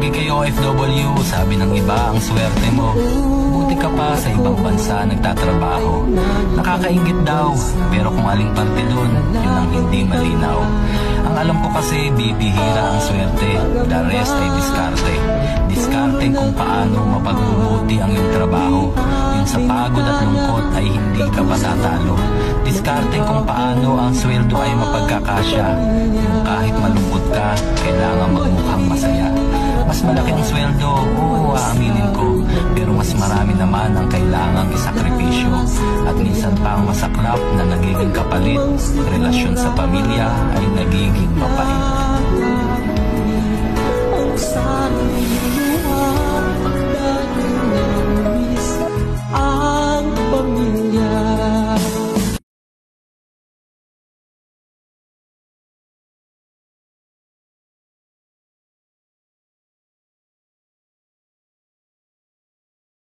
pagiging OFW, sabi ng iba ang swerte mo. Buti ka pa sa ibang bansa nagtatrabaho. Nakakaingit daw, pero kung aling parte dun, yun ang hindi malinaw. Ang alam ko kasi bibihira ang swerte, the rest ay diskarte. Diskarte kung paano mapagbubuti ang iyong trabaho. Yung sa pagod at lungkot ay hindi ka patatalo. Diskarte kung paano ang sweldo ay mapagkakasya. Yung kahit malungkot ka, kailangan magmukhang masaya. Mas malaki ang sweldo, oo, aaminin ko. Pero mas marami naman ang kailangang isakripisyo. At minsan pa ang masaklap na nagiging kapalit. Relasyon sa pamilya ay nagiging mapait.